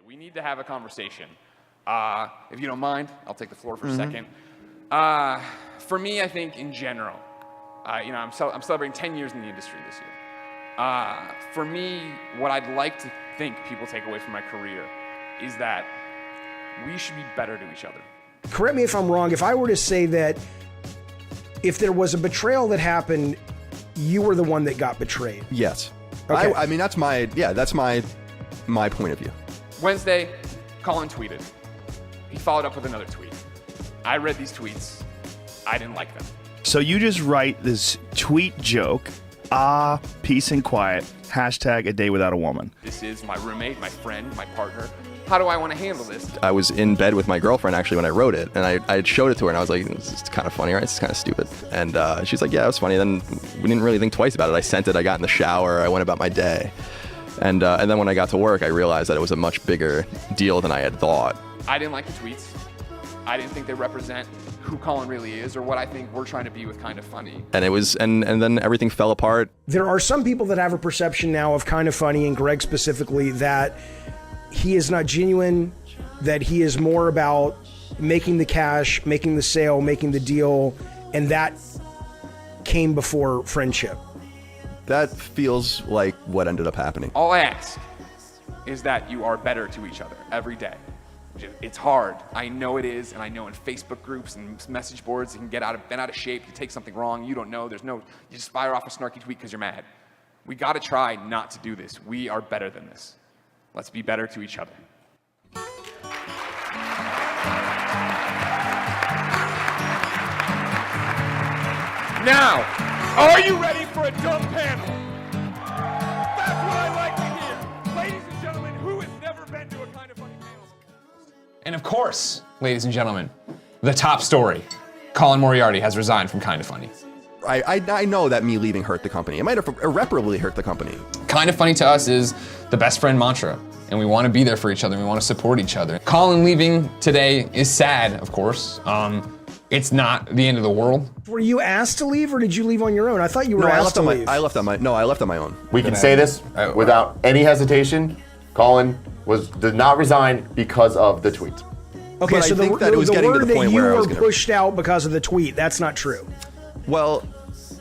We need to have a conversation. If you don't mind, I'll take the floor for a second. For me, I think in general, I'm celebrating 10 years in the industry this year. For me, what I'd like to think people take away from my career is that we should be better to each other. Correct me if I'm wrong. If I were to say that if there was a betrayal that happened, you were the one that got betrayed. Yes. Okay. I mean, that's my point of view. Wednesday, Colin tweeted. He followed up with another tweet. I read these tweets. I didn't like them. So you just write this tweet joke, peace and quiet, hashtag a day without a woman. This is my roommate, my friend, my partner. How do I want to handle this? I was in bed with my girlfriend actually when I wrote it, and I showed it to her, and I was like, this is kind of funny, right? It's kind of stupid. And she's like, yeah, it was funny. Then we didn't really think twice about it. I sent it, I got in the shower, I went about my day. And then when I got to work, I realized that it was a much bigger deal than I had thought. I didn't like the tweets. I didn't think they represent who Colin really is or what I think we're trying to be with Kind of Funny. And it was, and then everything fell apart. There are some people that have a perception now of Kind of Funny, and Greg specifically, that he is not genuine, that he is more about making the cash, making the sale, making the deal, and that came before friendship. That feels like what ended up happening. All I ask is that you are better to each other every day. It's hard. I know it is, and I know in Facebook groups and message boards you can get bent out of shape, you take something wrong, you don't know, you just fire off a snarky tweet because you're mad. We gotta try not to do this. We are better than this. Let's be better to each other. Now, are you ready for a dumb panel? That's what I like to hear. Ladies and gentlemen, who has never been to a Kind of Funny panel? And of course, ladies and gentlemen, the top story. Colin Moriarty has resigned from Kind of Funny. I know that me leaving hurt the company. It might have irreparably hurt the company. Kind of Funny to us is the best friend mantra, and we want to be there for each other, and we want to support each other. Colin leaving today is sad, of course. It's not the end of the world. Were you asked to leave, or did you leave on your own? I thought you were asked to leave. I left on my own. We can say this without any hesitation. Colin did not resign because of the tweet. Okay, But so I think that it was getting to the point you where I was were gonna- pushed out because of the tweet, that's not true. Well,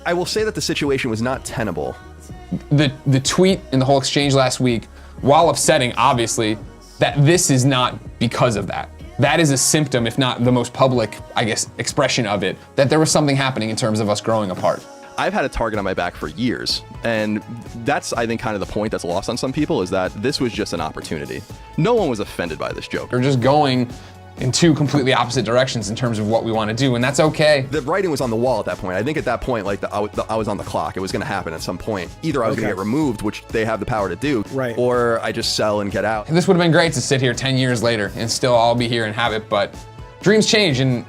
I will say that the situation was not tenable. The tweet and the whole exchange last week, while upsetting, obviously, that this is not because of that. That is a symptom, if not the most public, I guess, expression of it, that there was something happening in terms of us growing apart. I've had a target on my back for years, and that's, I think, kind of the point that's lost on some people, is that this was just an opportunity. No one was offended by this joke. We're just going in two completely opposite directions in terms of what we want to do, and that's okay. The writing was on the wall at that point. I think at that point, like, I was on the clock. It was going to happen at some point. Either I was going to get removed, which they have the power to do, right, or I just sell and get out. This would have been great to sit here 10 years later and still all be here and have it, but dreams change and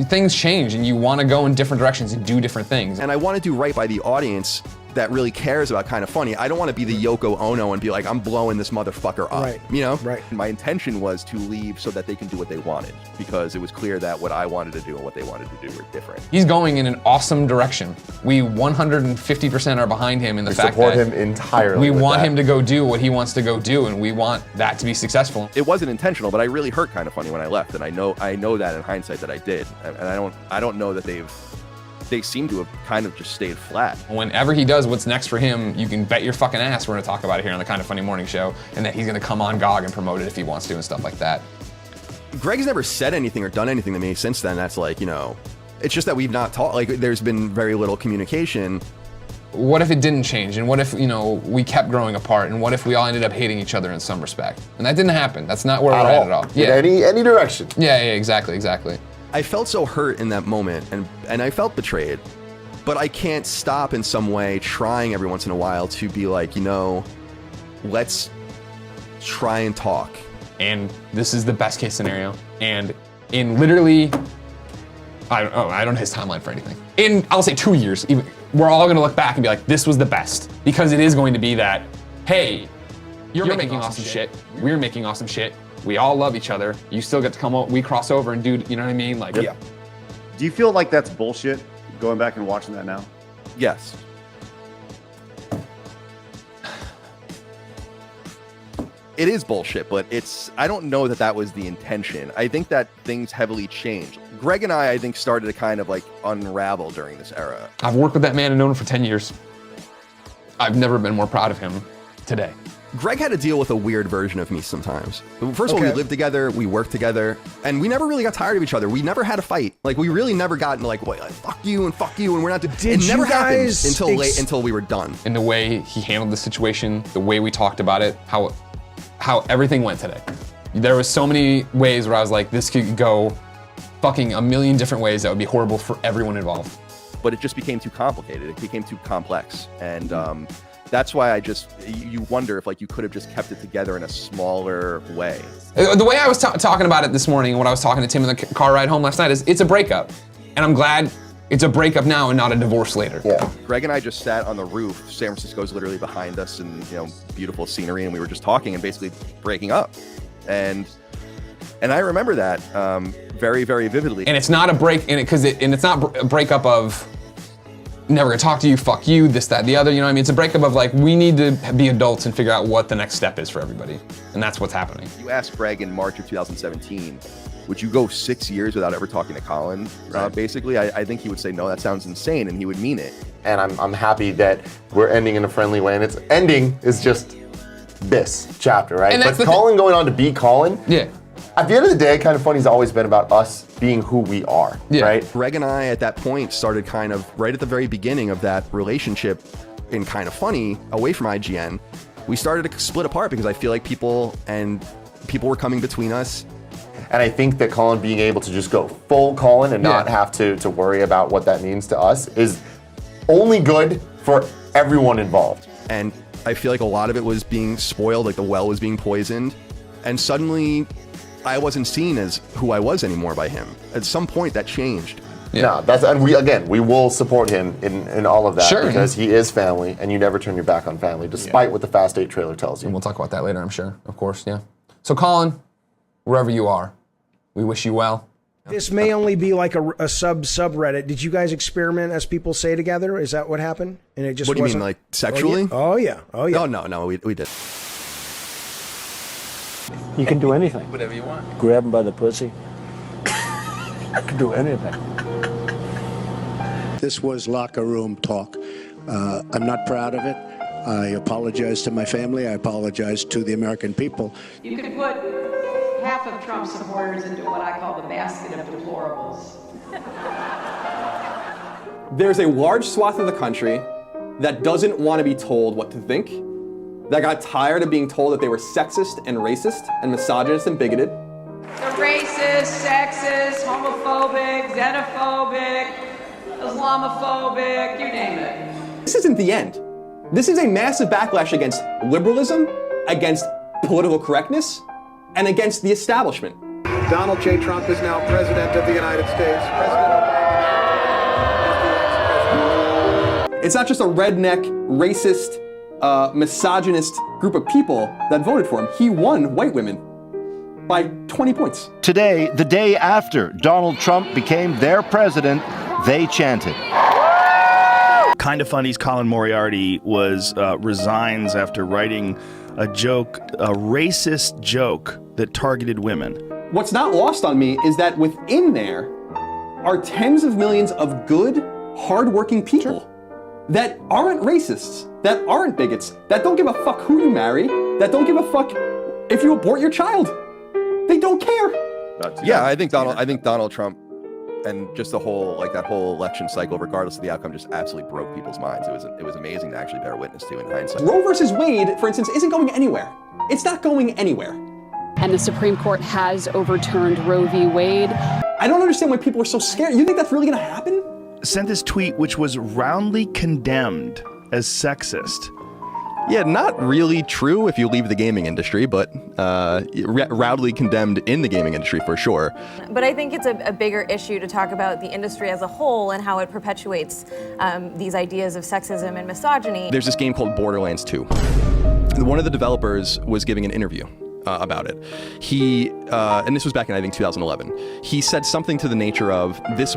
things change, and you want to go in different directions and do different things. And I want to do right by the audience that really cares about Kind of Funny. I don't want to be the Yoko Ono and be like, I'm blowing this motherfucker up, right, you know? Right. My intention was to leave so that they can do what they wanted, because it was clear that what I wanted to do and what they wanted to do were different. He's going in an awesome direction. We 150% are behind him in the fact that we support him entirely. We want him to go do what he wants to go do, and we want that to be successful. It wasn't intentional, but I really hurt Kind of Funny when I left, and I know that in hindsight that I did, and I don't know that they seem to have kind of just stayed flat. Whenever he does what's next for him, you can bet your fucking ass we're gonna talk about it here on the Kind of Funny Morning Show, and that he's gonna come on GOG and promote it if he wants to and stuff like that. Greg's never said anything or done anything to me since then. That's like, it's just that we've not talked, like there's been very little communication. What if it didn't change? And what if, we kept growing apart? And what if we all ended up hating each other in some respect? And that didn't happen. That's not where we're at at all. Yeah. In any direction. Yeah, exactly. I felt so hurt in that moment, and I felt betrayed, but I can't stop in some way trying every once in a while to be like, let's try and talk. And this is the best case scenario. And in literally, I don't know his timeline for anything. In, I'll say 2 years, even, we're all gonna look back and be like, this was the best. Because it is going to be that, hey, you're making awesome shit. We're making awesome shit. We all love each other. You still get to come out, we cross over and do, you know what I mean? Like, yeah. Do you feel like that's bullshit, going back and watching that now? Yes. it is bullshit, but I don't know that that was the intention. I think that things heavily changed. Greg and I think, started to kind of like unravel during this era. I've worked with that man and known him for 10 years. I've never been more proud of him today. Greg had to deal with a weird version of me sometimes. First of all, we lived together, we worked together, and we never really got tired of each other. We never had a fight. Like, we really never got into like, well, fuck you, and we're not doing. It never happened until we were done. And the way he handled the situation, the way we talked about it, how everything went today. There was so many ways where I was like, this could go fucking a million different ways that would be horrible for everyone involved. But it just became too complicated. It became too complex, and that's why you wonder if like you could have just kept it together in a smaller way. The way I was talking about it this morning, when I was talking to Tim in the car ride home last night, is it's a breakup. And I'm glad it's a breakup now and not a divorce later. Yeah. Greg and I just sat on the roof. San Francisco's literally behind us, and beautiful scenery, and we were just talking and basically breaking up. And I remember that very, very vividly. And it's not a break, and it's not a breakup of never gonna talk to you, fuck you, this, that, the other, you know what I mean? It's a breakup of like, we need to be adults and figure out what the next step is for everybody. And that's what's happening. You asked Greg in March of 2017, would you go 6 years without ever talking to Colin? Basically, I think he would say, no, that sounds insane, and he would mean it. And I'm happy that we're ending in a friendly way, and its ending is just this chapter, right? And that's but Colin going on to be Colin. Yeah. At the end of the day, Kind of Funny's always been about us being who we are, right? Greg and I, at that point, started kind of right at the very beginning of that relationship in Kind of Funny, away from IGN. We started to split apart because I feel like people were coming between us. And I think that Colin being able to just go full Colin and not have to worry about what that means to us is only good for everyone involved. And I feel like a lot of it was being spoiled, like the well was being poisoned. And suddenly, I wasn't seen as who I was anymore by him. At some point, that changed. Yeah, and we will support him in all of that because he is family, and you never turn your back on family, despite what the Fast 8 trailer tells you. And we'll talk about that later, I'm sure. Of course, yeah. So Colin, wherever you are, we wish you well. This may only be like a subreddit. Did you guys experiment, as people say, together? Is that what happened? And it just What do you mean, like sexually? Oh yeah. No, we did. You can do anything. Whatever you want. Grab him by the pussy. I can do anything. This was locker room talk. I'm not proud of it. I apologize to my family. I apologize to the American people. You could put half of Trump's supporters into what I call the basket of deplorables. There's a large swath of the country that doesn't want to be told what to think, that got tired of being told that they were sexist and racist and misogynist and bigoted. They're racist, sexist, homophobic, xenophobic, Islamophobic, you name it. This isn't the end. This is a massive backlash against liberalism, against political correctness, and against the establishment. Donald J. Trump is now President of the United States. President Obama. It's not just a redneck, racist, misogynist group of people that voted for him. He won white women by 20 points. Today, the day after Donald Trump became their president, they chanted. Kind of Funny's Colin Moriarty resigns after writing a racist joke that targeted women. What's not lost on me is that within there are tens of millions of good, hardworking people that aren't racists, that aren't bigots, that don't give a fuck who you marry, that don't give a fuck if you abort your child. They don't care. Yeah, I think Donald Trump and just that whole election cycle, regardless of the outcome, just absolutely broke people's minds. It was amazing to actually bear witness to in hindsight. Roe versus Wade, for instance, isn't going anywhere. It's not going anywhere. And the Supreme Court has overturned Roe v. Wade. I don't understand why people are so scared. You think that's really going to happen? Sent this tweet, which was roundly condemned as sexist. Yeah, not really true if you leave the gaming industry, but roundly condemned in the gaming industry for sure. But I think it's a bigger issue to talk about the industry as a whole and how it perpetuates these ideas of sexism and misogyny. There's this game called Borderlands 2. One of the developers was giving an interview, about it. He, and this was back in, I think, 2011. He said something to the nature of this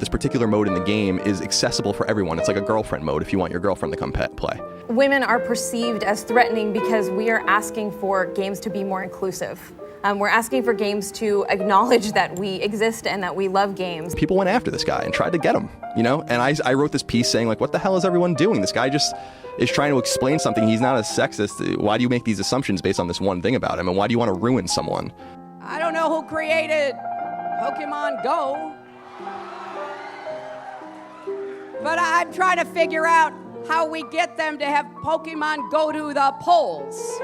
particular mode in the game is accessible for everyone. It's like a girlfriend mode if you want your girlfriend to come play. Women are perceived as threatening because we are asking for games to be more inclusive. We're asking for games to acknowledge that we exist and that we love games. People went after this guy and tried to get him, you know? And I wrote this piece saying, like, what the hell is everyone doing? This guy just is trying to explain something. He's not a sexist. Why do you make these assumptions based on this one thing about him? And why do you want to ruin someone? I don't know who created Pokemon Go, but I'm trying to figure out how we get them to have Pokemon go to the polls.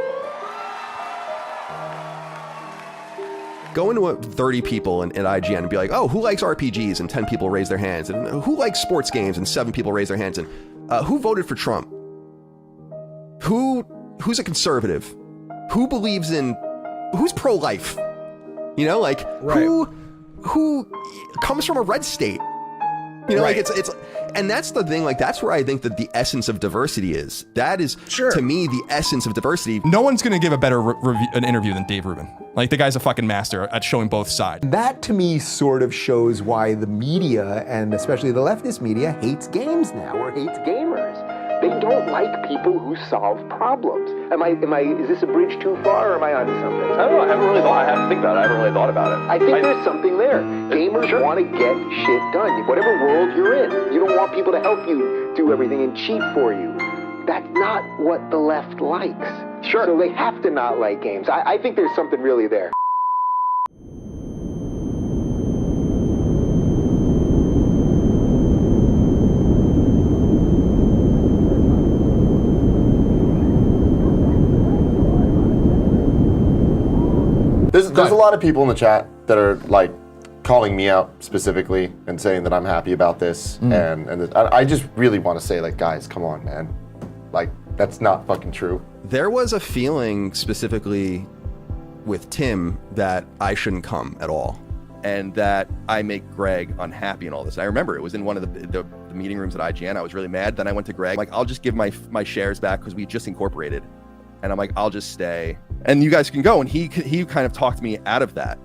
Go into 30 people at IGN and be like, oh, who likes RPGs? And 10 people raise their hands. And who likes sports games? And 7 people raise their hands. And who voted for Trump? Who's a conservative? Who's pro-life? You know, like, right. who comes from a red state? You know, right. like it's, and that's the thing, like, that's where I think that the essence of diversity is. That is, to me, the essence of diversity. No one's gonna give a better an interview than Dave Rubin. Like, the guy's a fucking master at showing both sides. That, to me, sort of shows why the media, and especially the leftist media, hates games now, or hates gamers. They don't like people who solve problems. Is this a bridge too far, or am I onto something? I don't know, I have to think about it. I haven't really thought about it. I think there's something there. Gamers want to get shit done. Whatever world you're in, you don't want people to help you do everything and cheat for you. That's not what the left likes. Sure. So they have to not like games. I think there's something really there. There's a lot of people in the chat that are like calling me out specifically and saying that I'm happy about this, and I just really want to say, like, guys, come on, man, like, that's not fucking true. There was a feeling specifically with Tim that I shouldn't come at all, and that I make Greg unhappy and all this. And I remember it was in one of the meeting rooms at IGN. I was really mad. Then I went to Greg, like, I'll just give my shares back because we just incorporated. And I'm like, I'll just stay, and you guys can go. And he kind of talked me out of that.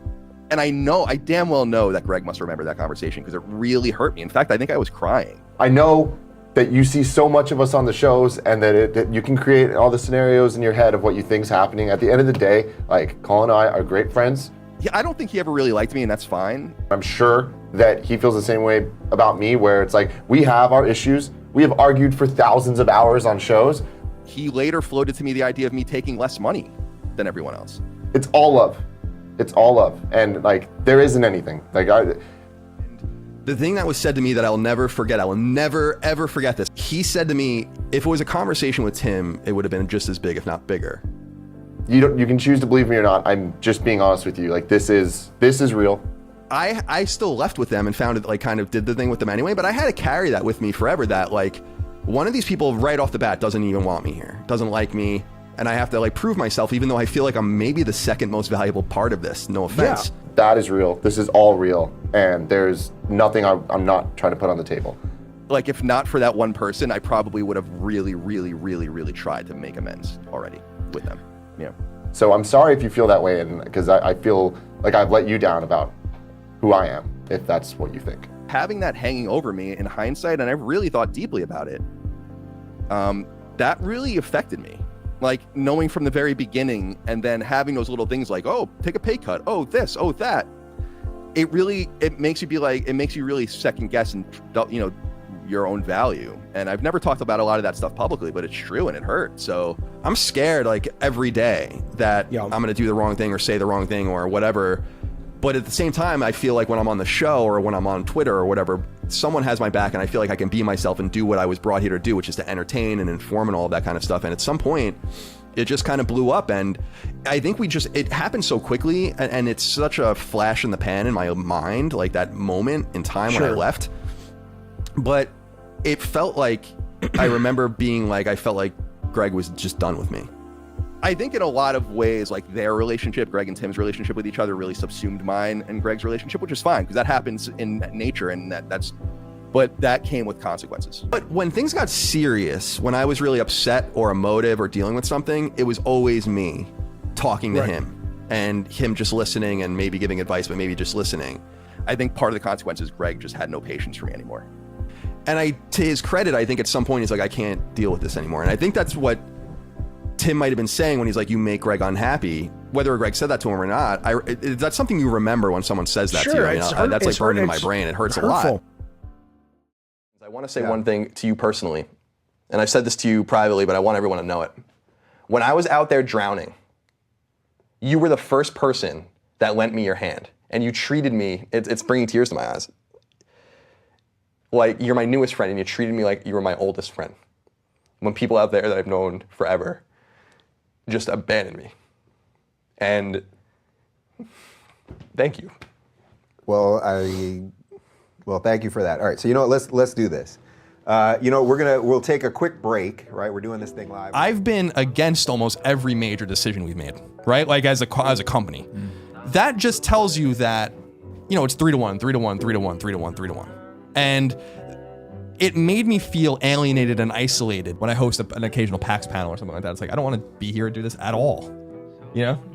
And I damn well know that Greg must remember that conversation because it really hurt me. In fact, I think I was crying. I know that you see so much of us on the shows, and that you can create all the scenarios in your head of what you think's happening. At the end of the day, like, Colin and I are great friends. Yeah, I don't think he ever really liked me, and that's fine. I'm sure that he feels the same way about me, where it's like, we have our issues. We have argued for thousands of hours on shows. He later floated to me the idea of me taking less money than everyone else. It's all love. It's all love. And, like, there isn't anything. Like, the thing that was said to me that I'll never forget, I will never, ever forget this. He said to me, if it was a conversation with Tim, it would have been just as big, if not bigger. You can choose to believe me or not. I'm just being honest with you. Like, this is real. I still left with them and found it, like, kind of did the thing with them anyway, but I had to carry that with me forever, that, like, one of these people right off the bat doesn't even want me here, doesn't like me, and I have to, like, prove myself, even though I feel like I'm maybe the second most valuable part of this. No offense. Yeah, that is real. This is all real, and there's nothing I'm not trying to put on the table. Like, if not for that one person, I probably would have really, really, really, really tried to make amends already with them. You know. So I'm sorry if you feel that way, and because I feel like I've let you down about who I am, if that's what you think. Having that hanging over me in hindsight, and I've really thought deeply about it, that really affected me. Like, knowing from the very beginning, and then having those little things like, oh, take a pay cut, oh, this, oh, that. It makes you be like, it makes you really second guess and, you know, your own value. And I've never talked about a lot of that stuff publicly, but it's true and it hurts. So I'm scared, like, every day that I'm going to do the wrong thing or say the wrong thing or whatever. But at the same time, I feel like when I'm on the show or when I'm on Twitter or whatever, someone has my back, and I feel like I can be myself and do what I was brought here to do, which is to entertain and inform and all of that kind of stuff. And at some point, it just kind of blew up. And I think it happened so quickly, and it's such a flash in the pan in my mind, like that moment in time when I left. But it felt like, I remember being like, I felt like Greg was just done with me. I think in a lot of ways, like, their relationship, Greg and Tim's relationship with each other, really subsumed mine and Greg's relationship, which is fine because that happens in nature, and but that came with consequences. But when things got serious, when I was really upset or emotive or dealing with something, it was always me talking to him. and him just listening and maybe giving advice, but maybe just listening. I think part of the consequence is Greg just had no patience for me anymore. And to his credit, I think at some point he's like, I can't deal with this anymore. And I think that's what Tim might have been saying when he's like, you make Greg unhappy. Whether Greg said that to him or not, that's something you remember when someone says that to you. That's like burned into my brain. It hurts a lot. I want to say one thing to you personally, and I've said this to you privately, but I want everyone to know it. When I was out there drowning, you were the first person that lent me your hand, and you treated me, it's bringing tears to my eyes, like you're my newest friend, and you treated me like you were my oldest friend. When people out there that I've known forever just abandoned me. And thank you. Well, thank you for that. All right, so you know what, let's do this. We'll take a quick break, right? We're doing this thing live. I've been against almost every major decision we've made, right? Like as a company. That just tells you that, it's 3-1, 3-1, 3-1, 3-1, 3-1. And it made me feel alienated and isolated when I host an occasional PAX panel or something like that. It's like, I don't want to be here and do this at all.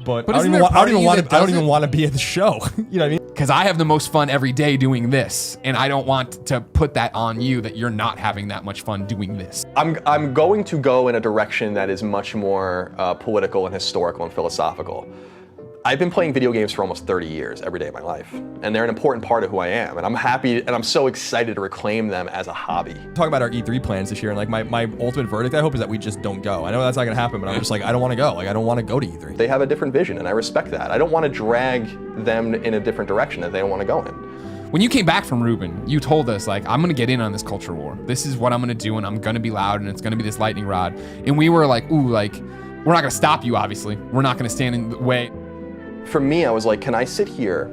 But I don't even want to be at the show. You know what I mean? Because I have the most fun every day doing this, and I don't want to put that on you that you're not having that much fun doing this. I'm going to go in a direction that is much more political and historical and philosophical. I've been playing video games for almost 30 years, every day of my life, and they're an important part of who I am, and I'm happy and I'm so excited to reclaim them as a hobby. Talk about our E3 plans this year, and like my ultimate verdict, I hope, is that we just don't go. I know that's not gonna happen, but I'm just like, I don't want to go. Like, I don't want to go to E3. They have a different vision, and I respect that. I don't want to drag them in a different direction that they don't want to go in. When you came back from Reuben, you told us, like, I'm gonna get in on this culture war. This is what I'm gonna do, and I'm gonna be loud, and it's gonna be this lightning rod. And we were like, ooh, like, we're not gonna stop you, obviously. We're not gonna stand in the way. For me, I was like, can I sit here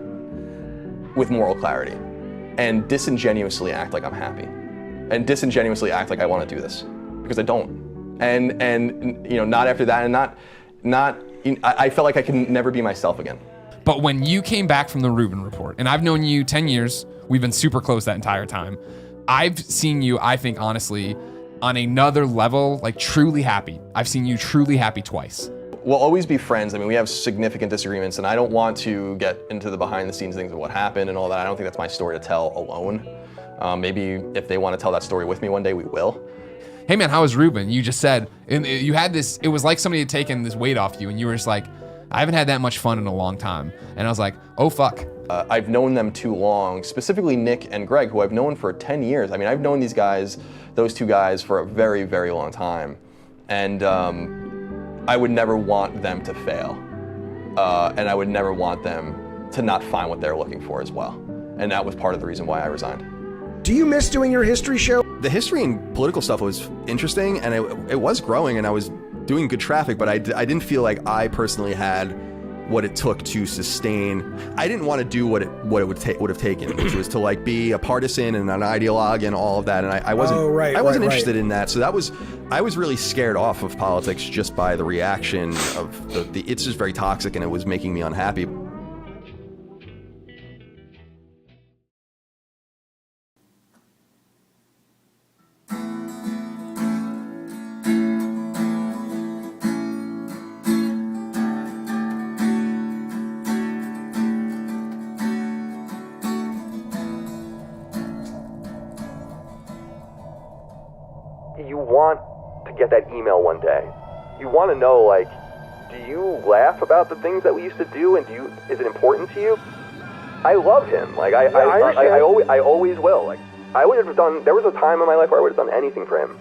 with moral clarity and disingenuously act like I'm happy and disingenuously act like I want to do this? Because I don't. And not after that, and I felt like I can never be myself again. But when you came back from the Reuben report, and I've known you 10 years, we've been super close that entire time. I've seen you, I think, honestly, on another level, like truly happy. I've seen you truly happy twice. We'll always be friends. I mean, we have significant disagreements, and I don't want to get into the behind-the-scenes things of what happened and all that. I don't think that's my story to tell alone. Maybe if they want to tell that story with me one day, we will. Hey man, how was Reuben? You just said, and you had this, it was like somebody had taken this weight off you, and you were just like, I haven't had that much fun in a long time. And I was like, oh fuck. I've known them too long, specifically Nick and Greg, who I've known for 10 years. I mean, I've known those two guys for a very, very long time. And I would never want them to fail. And I would never want them to not find what they're looking for as well. And that was part of the reason why I resigned. Do you miss doing your history show? The history and political stuff was interesting, and it was growing, and I was doing good traffic, but I didn't feel like I personally had what it took to sustain. I didn't want to do what it would have taken, which was to like be a partisan and an ideologue and all of that. And I wasn't interested in that. So I was really scared off of politics just by the reaction of it's just very toxic, and it was making me unhappy. You want to get that email one day. You want to know, like, do you laugh about the things that we used to do, and is it important to you? I love him. Like, I always will. Like, I would have done, there was a time in my life where I would have done anything for him.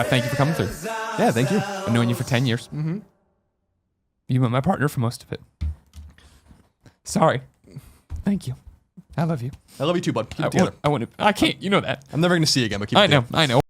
Thank you for coming through. Yeah, thank you. I've known you for 10 years. Mm-hmm. You've been my partner for most of it. Sorry. Thank you. I love you. I love you too, bud. Keep it together. I can't. You know that. I'm never going to see you again, but keep it together. I know.